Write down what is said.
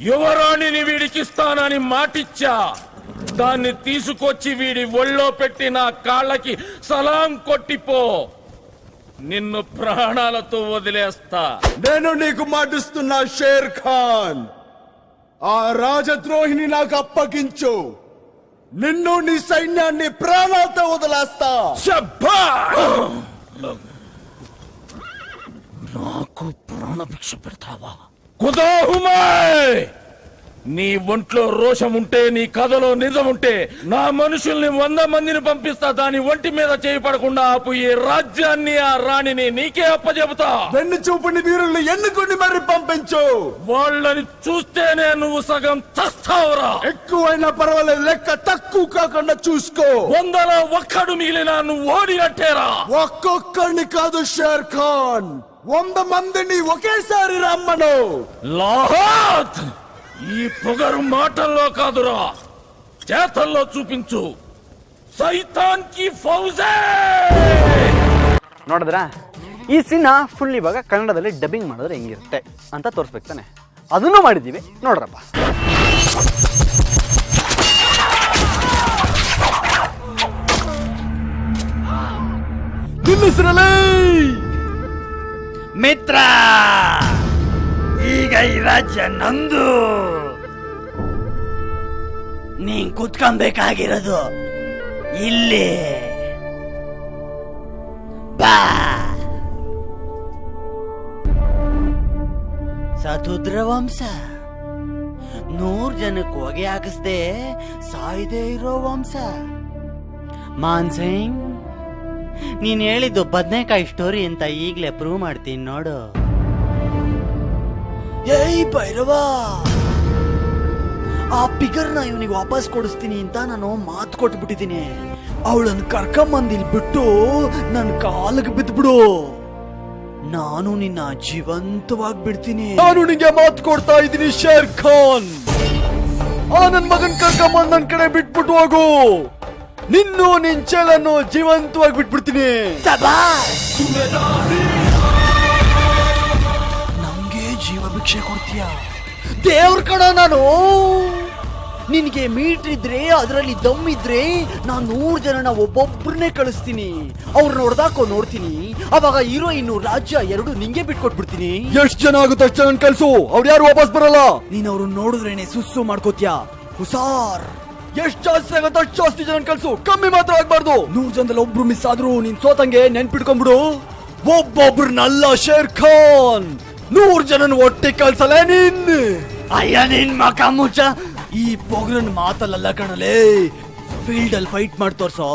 యువరాణిని వీడికిస్తానని మాటిచ్చా. దాన్ని తీసుకొచ్చి వీడి ఒళ్ళో పెట్టి నా కాళ్ళకి సలాం కొట్టిపో. నిన్ను ప్రాణాలతో వదిలేస్తా. నేను నీకు మాటిస్తున్నా షేర్ ఖాన్, ఆ రాజద్రోహిని నాకు అప్పగించు. నిన్ను నీ సైన్యాన్ని ప్రాణాలతో వదిలేస్తా. నాకు ప్రాణభిక్ష పెడతావా? కుదాహుమాయ్, నీ ఒంట్లో రోషం ఉంటే, నీ కథలో నిజం ఉంటే, నా మనుషుల్ని 100 మందిని పంపిస్తా. దాని ఒంటి మీద చేయపడకుండా ఆపు. ఈ రాజ్యాన్ని, ఆ రాణిని నీకే అప్పచెబుతా. వెన్ను చూపుని వీరుల్ని ఎన్నుకొని మరి పంపించు. వాళ్ళని చూస్తేనే నువ్వు సగం చస్తావురా. ఎక్కువైనా పర్వాలేదు, లెక్క తక్కువ కాకుండా చూసుకో. 100లో 1 మిగిలినా నువ్వు ఓడినట్టేరా. ఒక్కొక్కడిని కాదు షేర్ ఖాన్, 100 మందిని ఒకేసారి రమ్మను. లాహోత్, ఈ పొగరు మాటల్లో కాదురా, చేతల్లో చూపించు. ಸೈತಾನ್ ಕಿ ಫೌಜೆ. ನೋಡಿದ್ರಾ, ಈ ಸೀನ್ ಫುಲ್ ಇವಾಗ ಕನ್ನಡದಲ್ಲಿ ಡಬ್ಬಿಂಗ್ ಮಾಡಿದ್ರೆ ಹೆಂಗಿರುತ್ತೆ ಅಂತ ತೋರಿಸ್ಬೇಕು ತಾನೆ. ಅದನ್ನು ಮಾಡಿದ್ದೀವಿ, ನೋಡ್ರಪ್ಪ. ಮಿತ್ರ, ಈಗ ಈ ರಾಜ್ಯ ನಂದು. ನೀನ್ ಕುತ್ಕೊಬೇಕಾಗಿರೋದು ಇಲ್ಲಿ. ಬಾ. ಸತುದ್ರ ವಂಶ 100 ಜನಕ್ಕೆ ಹೊಗೆ ಹಾಕಿಸ್ದೆ ಸಾಯ್ದೇ ಇರೋ ವಂಶ. ಮಾನ್ಸಿಂಗ್, ನೀನ್ ಹೇಳಿದ್ದು ಬದನೆಕಾಯಿ ಸ್ಟೋರಿ ಅಂತ ಈಗ್ಲೇ ಪ್ರೂವ್ ಮಾಡ್ತೀನಿ ನೋಡು. ಏಯ್ ಭೈರವ, ಆ ಪಿಗರ್ನ ಇವನಿಗೆ ವಾಪಸ್ ಕೊಡಿಸ್ತೀನಿ ಅಂತ ನಾನು ಮಾತು ಕೊಟ್ಬಿಟ್ಟಿದ್ದೀನಿ. ಅವಳನ್ನು ಕರ್ಕೊಂಬಂದು ಇಲ್ಲಿ ಬಿಟ್ಟು ನನ್ನ ಕಾಲಿಗೆ ಬಿದ್ಬಿಡು. ನಾನು ನಿನ್ನ ಜೀವಂತವಾಗಿ ಬಿಡ್ತೀನಿ. ನಾನು ನಿಂಗೆ ಮಾತು ಕೊಡ್ತಾ ಇದ್ದೀನಿ ಶೇರ್ ಖಾನ್. ಆ ನನ್ ಮಗನ್ ಕರ್ಕೊಂಬಂದ್ ನನ್ ಕಡೆ ಬಿಟ್ಬಿಟ್ಟು ಹೋಗು. ನಿನ್ನು ನಿನ್ ಚೇಳನ್ನು ಜೀವಂತವಾಗಿ ಬಿಟ್ಬಿಡ್ತೀನಿ. ನಮ್ಗೆ ಜೀವ ಭಿಕ್ಷೆ ಕೊಡ್ತೀಯ? ದೇವ್ರ ಕಣ ನಾನು. ನಿನ್ಗೆ ಮೀಟರ್ ಇದ್ರೆ, ಅದರಲ್ಲಿ ದಮ್ ಇದ್ರೆ, ನಾನು 100 ಜನನ ಒಬ್ಬೊಬ್ಬರನ್ನೇ ಕಳಿಸ್ತೀನಿ. ಅವ್ರನ್ನ ಹೊಡೆದಾಕೋ ನೋಡ್ತೀನಿ. ಅವಾಗ ಹೀರೋಯಿನ್ ರಾಜ್ಯ 2 ನಿಂಗೆ ಬಿಟ್ಕೊಟ್ಬಿಡ್ತೀನಿ. ಎಷ್ಟ್ ಜನ ಆಗುತ್ತೆ ಅಷ್ಟು ಜನ ಕಳ್ಸು. ಅವ್ರು ಯಾರು ವಾಪಸ್ ಬರಲ್ಲ. ನೀನ್ ಅವ್ರನ್ನ ನೋಡಿದ್ರೇನೆ ಸುಸ್ಸು ಮಾಡ್ಕೋತೀಯ. ಹುಷಾರ್. ಎಷ್ಟ್ ಜಾಸ್ತಿ ಆಗುತ್ತೆ ಅಷ್ಟು ಜಾಸ್ತಿ ಜನ ಕಳ್ಸು. ಕಮ್ಮಿ ಮಾತ್ರ ಆಗ್ಬಾರ್ದು. 100 ಜನದಲ್ಲಿ ಒಬ್ರು ಮಿಸ್ ಆದ್ರೂ ನೀನ್ ಸೋತಂಗೆ ನೆನ್ಪಿಟ್ಕೊಂಡ್ಬಿಡು. ಒಬ್ಬೊಬ್ರನ್ನಲ್ಲ ಶೇರ್ ಖಾನ್, 100 ಜನನ ಒಟ್ಟಿ ಕಳ್ಸಲ್ಲ ನೀನ್. ಅಯ್ಯ ನಿನ್ ಮಕ ಮುಚ್ಚ. ಈ ಪೊಗ್ರನ್ ಮಾತಲ್ಲ ಕಣಲೇ, ಫೀಲ್ಡ್ ಅಲ್ಲಿ ಫೈಟ್ ಮಾಡಿ ತೋರ್ಸೋ.